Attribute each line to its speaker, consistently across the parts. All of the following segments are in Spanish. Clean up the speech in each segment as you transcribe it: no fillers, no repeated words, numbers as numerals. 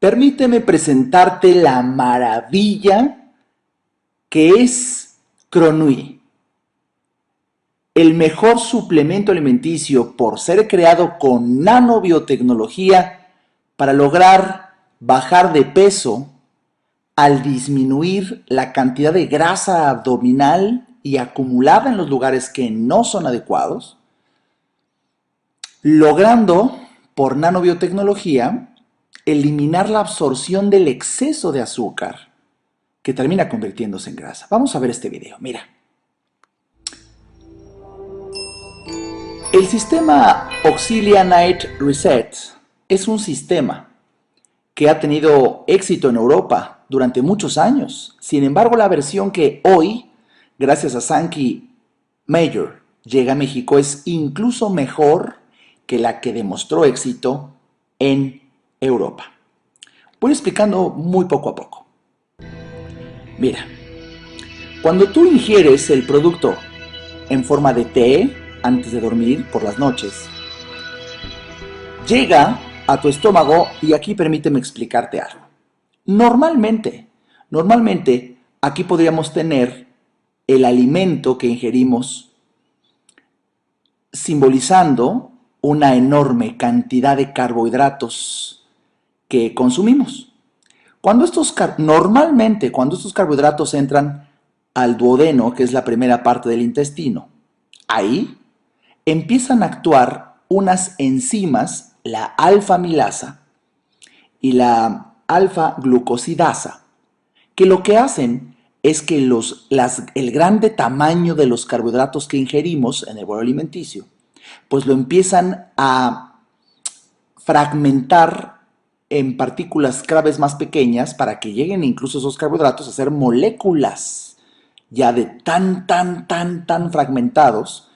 Speaker 1: Permíteme presentarte la maravilla que es Cronui, el mejor suplemento alimenticio por ser creado con nanobiotecnología para lograr bajar de peso al disminuir la cantidad de grasa abdominal y acumulada en los lugares que no son adecuados, logrando por nanobiotecnología eliminar la absorción del exceso de azúcar que termina convirtiéndose en grasa. Vamos a ver este video, mira. El sistema Auxilia Night Reset es un sistema que ha tenido éxito en Europa durante muchos años. Sin embargo, la versión que hoy, gracias a Sankey Major, llega a México es incluso mejor que la que demostró éxito en Europa. Voy explicando muy poco a poco. Mira, cuando tú ingieres el producto en forma de té antes de dormir por las noches, llega a tu estómago y aquí permíteme explicarte algo. Normalmente aquí podríamos tener el alimento que ingerimos simbolizando una enorme cantidad de carbohidratos que consumimos. Normalmente cuando estos carbohidratos entran al duodeno, que es la primera parte del intestino, ahí empiezan a actuar unas enzimas, la alfa-amilasa y la alfa-glucosidasa, que lo que hacen es que el grande tamaño de los carbohidratos que ingerimos en el bolo alimenticio, pues lo empiezan a fragmentar en partículas cada vez más pequeñas para que lleguen incluso esos carbohidratos a ser moléculas ya de tan fragmentados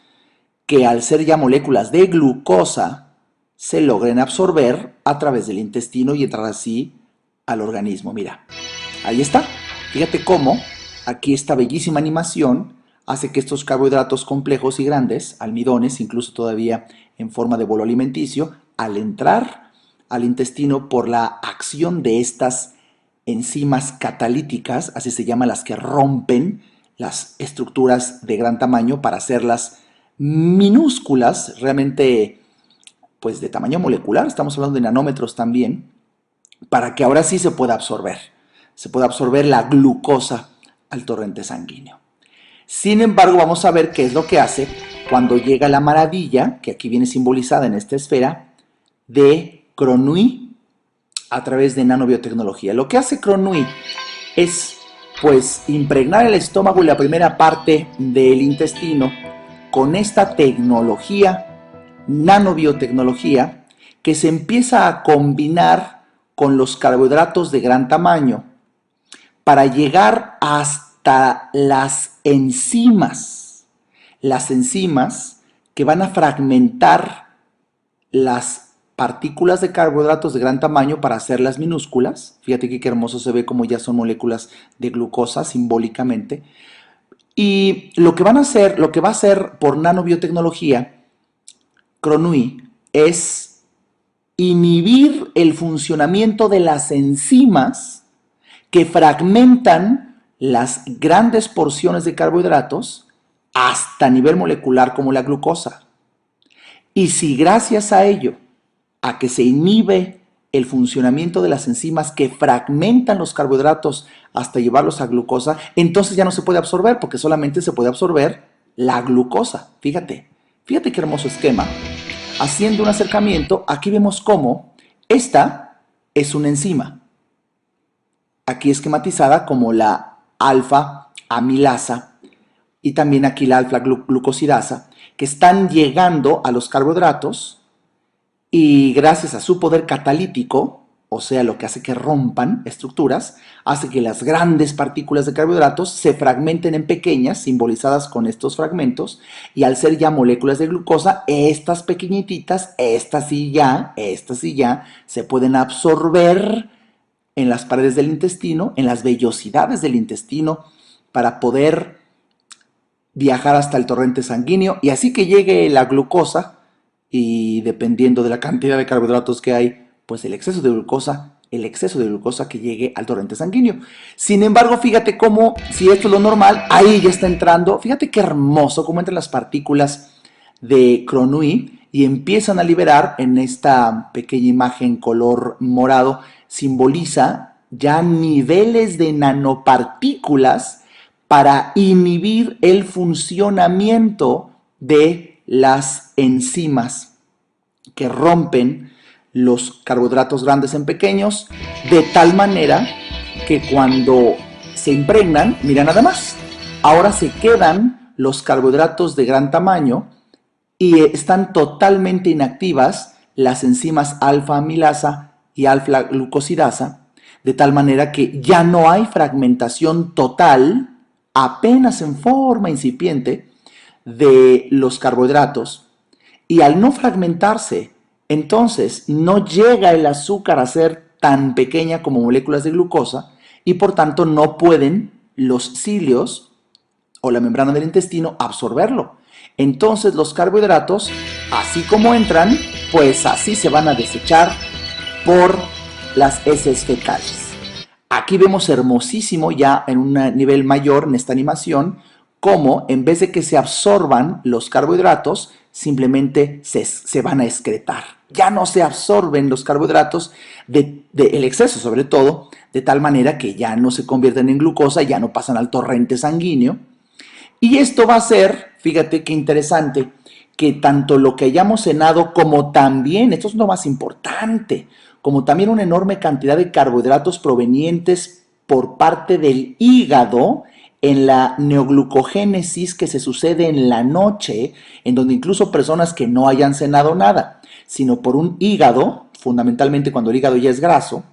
Speaker 1: que al ser ya moléculas de glucosa se logren absorber a través del intestino y entrar así al organismo. Mira, ahí está. Fíjate cómo aquí esta bellísima animación hace que estos carbohidratos complejos y grandes, almidones, incluso todavía en forma de bolo alimenticio, al entrar al intestino por la acción de estas enzimas catalíticas, así se llaman las que rompen las estructuras de gran tamaño para hacerlas minúsculas, realmente pues de tamaño molecular, estamos hablando de nanómetros también, para que ahora sí se pueda absorber la glucosa al torrente sanguíneo. Sin embargo, vamos a ver qué es lo que hace cuando llega la maravilla, que aquí viene simbolizada en esta esfera, de Cronui a través de nanobiotecnología. Lo que hace Cronui es pues impregnar el estómago y la primera parte del intestino con esta tecnología, nanobiotecnología, que se empieza a combinar con los carbohidratos de gran tamaño para llegar hasta las enzimas que van a fragmentar las partículas de carbohidratos de gran tamaño para hacerlas minúsculas. Fíjate que qué hermoso se ve como ya son moléculas de glucosa simbólicamente. Y lo que va a hacer por nanobiotecnología, Cronui, es inhibir el funcionamiento de las enzimas que fragmentan las grandes porciones de carbohidratos hasta nivel molecular como la glucosa. Y si gracias a ello, a que se inhibe el funcionamiento de las enzimas que fragmentan los carbohidratos hasta llevarlos a glucosa, entonces ya no se puede absorber porque solamente se puede absorber la glucosa. Fíjate qué hermoso esquema. Haciendo un acercamiento, aquí vemos cómo esta es una enzima. Aquí esquematizada como la alfa-amilasa y también aquí la alfa-glucosidasa, que están llegando a los carbohidratos y gracias a su poder catalítico, o sea, lo que hace que rompan estructuras, hace que las grandes partículas de carbohidratos se fragmenten en pequeñas, simbolizadas con estos fragmentos, y al ser ya moléculas de glucosa, estas pequeñititas, estas sí ya, se pueden absorber en las paredes del intestino, en las vellosidades del intestino, para poder viajar hasta el torrente sanguíneo, y así que llegue la glucosa, y dependiendo de la cantidad de carbohidratos que hay, pues el exceso de glucosa el exceso de glucosa que llegue al torrente sanguíneo. Sin embargo, fíjate cómo, si esto es lo normal, ahí ya está entrando, fíjate qué hermoso cómo entran las partículas de Gronui y empiezan a liberar en esta pequeña imagen color morado, simboliza ya niveles de nanopartículas para inhibir el funcionamiento de las enzimas que rompen los carbohidratos grandes en pequeños, de tal manera que cuando se impregnan, mira nada más, ahora se quedan los carbohidratos de gran tamaño y están totalmente inactivas las enzimas alfa-amilasa y alfa-glucosidasa, de tal manera que ya no hay fragmentación total, apenas en forma incipiente, de los carbohidratos. Y al no fragmentarse, entonces no llega el azúcar a ser tan pequeña como moléculas de glucosa y por tanto no pueden los cilios o la membrana del intestino absorberlo. Entonces los carbohidratos, así como entran, pues así se van a desechar por las heces fecales. Aquí vemos hermosísimo ya en un nivel mayor en esta animación cómo en vez de que se absorban los carbohidratos, simplemente se van a excretar. Ya no se absorben los carbohidratos el exceso sobre todo, de tal manera que ya no se convierten en glucosa, ya no pasan al torrente sanguíneo. Y esto va a ser, fíjate qué interesante, que tanto lo que hayamos cenado como también, esto es lo más importante, como también una enorme cantidad de carbohidratos provenientes por parte del hígado en la neoglucogénesis que se sucede en la noche, en donde incluso personas que no hayan cenado nada, sino por un hígado, fundamentalmente cuando el hígado ya es graso,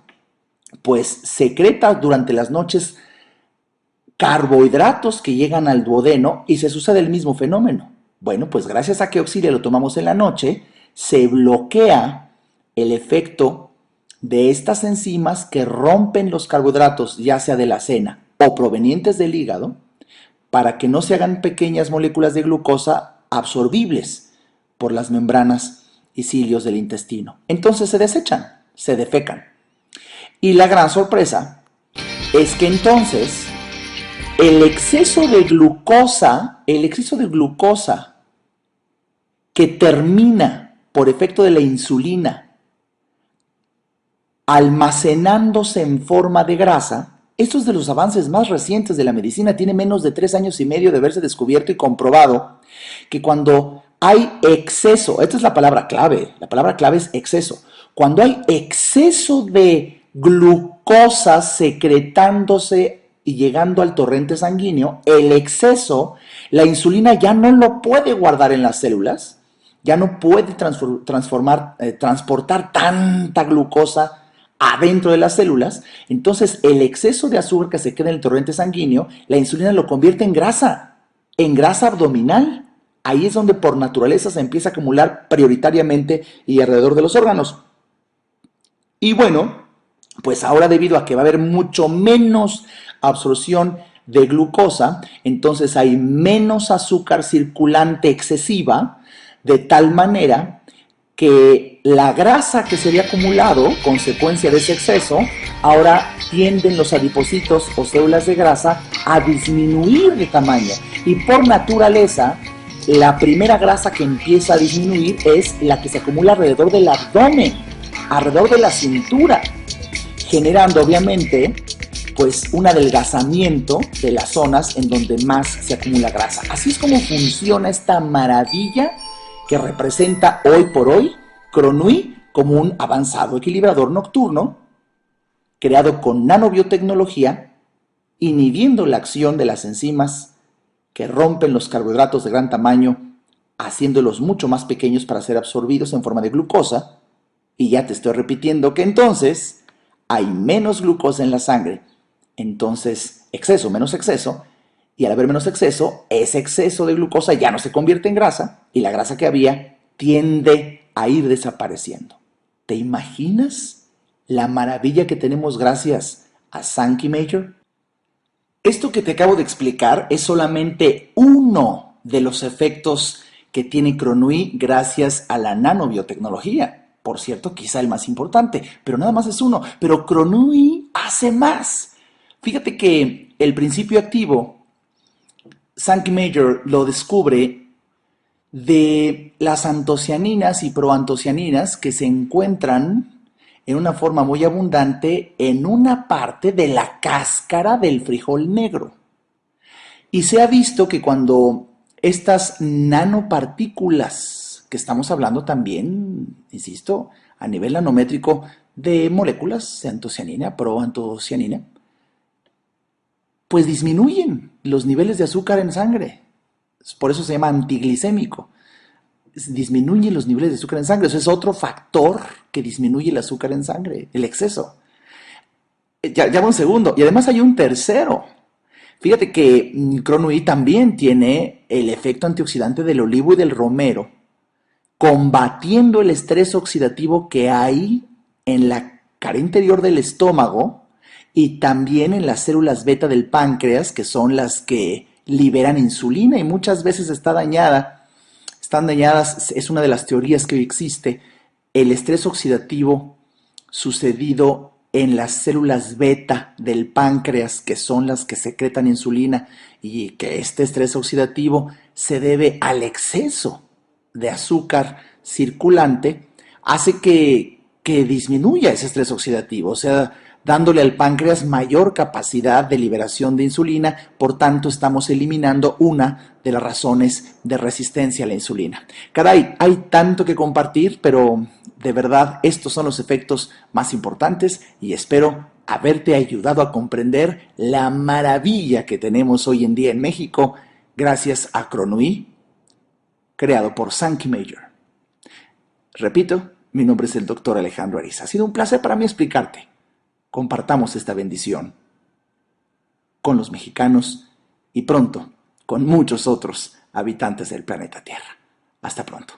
Speaker 1: pues secreta durante las noches carbohidratos que llegan al duodeno y se sucede el mismo fenómeno. Bueno, pues gracias a que Oxilia lo tomamos en la noche, se bloquea el efecto de estas enzimas que rompen los carbohidratos, ya sea de la cena o provenientes del hígado, para que no se hagan pequeñas moléculas de glucosa absorbibles por las membranas y cilios del intestino. Entonces se desechan, se defecan. Y la gran sorpresa es que entonces el exceso de glucosa que termina por efecto de la insulina almacenándose en forma de grasa, esto es de los avances más recientes de la medicina, tiene menos de 3 años y medio de haberse descubierto y comprobado que cuando hay exceso, esta es la palabra clave es exceso, cuando hay exceso de glucosa secretándose y llegando al torrente sanguíneo, el exceso, la insulina ya no lo puede guardar en las células, ya no puede transportar tanta glucosa adentro de las células, entonces el exceso de azúcar que se queda en el torrente sanguíneo, la insulina lo convierte en grasa abdominal. Ahí es donde por naturaleza se empieza a acumular prioritariamente y alrededor de los órganos. Y bueno, pues ahora debido a que va a haber mucho menos absorción de glucosa, entonces hay menos azúcar circulante excesiva, de tal manera que la grasa que se había acumulado, consecuencia de ese exceso, ahora tienden los adipocitos o células de grasa a disminuir de tamaño. Y por naturaleza, la primera grasa que empieza a disminuir es la que se acumula alrededor del abdomen, alrededor de la cintura, generando obviamente pues un adelgazamiento de las zonas en donde más se acumula grasa. Así es como funciona esta maravilla que representa hoy por hoy Gronui como un avanzado equilibrador nocturno creado con nanobiotecnología, inhibiendo la acción de las enzimas que rompen los carbohidratos de gran tamaño, haciéndolos mucho más pequeños para ser absorbidos en forma de glucosa. Y ya te estoy repitiendo que entonces hay menos glucosa en la sangre, entonces exceso menos exceso, y al haber menos exceso, ese exceso de glucosa ya no se convierte en grasa y la grasa que había tiende a ir desapareciendo. ¿Te imaginas la maravilla que tenemos gracias a Sankey Major? Esto que te acabo de explicar es solamente uno de los efectos que tiene Gronui gracias a la nanobiotecnología. Por cierto, quizá el más importante, pero nada más es uno. Pero Gronui hace más. Fíjate que el principio activo, Sankey Major lo descubre de las antocianinas y proantocianinas que se encuentran en una forma muy abundante en una parte de la cáscara del frijol negro. Y se ha visto que cuando estas nanopartículas, que estamos hablando también, insisto, a nivel nanométrico de moléculas de antocianina, proantocianina, pues disminuyen los niveles de azúcar en sangre. Por eso se llama antiglicémico. Disminuye los niveles de azúcar en sangre. Eso es otro factor que disminuye el azúcar en sangre, el exceso. Ya un segundo. Y además hay un tercero. Fíjate que Gronui también tiene el efecto antioxidante del olivo y del romero, combatiendo el estrés oxidativo que hay en la cara interior del estómago y también en las células beta del páncreas, que son las que liberan insulina y muchas veces está dañada. Están dañadas, es una de las teorías que hoy existe, el estrés oxidativo sucedido en las células beta del páncreas, que son las que secretan insulina, y que este estrés oxidativo se debe al exceso de azúcar circulante, hace que disminuya ese estrés oxidativo, o sea, dándole al páncreas mayor capacidad de liberación de insulina, por tanto estamos eliminando una de las razones de resistencia a la insulina. Caray, hay tanto que compartir, pero de verdad estos son los efectos más importantes y espero haberte ayudado a comprender la maravilla que tenemos hoy en día en México gracias a Gronui, creado por Sankey Major. Repito, mi nombre es el doctor Alejandro Ariza. Ha sido un placer para mí explicarte. Compartamos esta bendición con los mexicanos y pronto con muchos otros habitantes del planeta Tierra. Hasta pronto.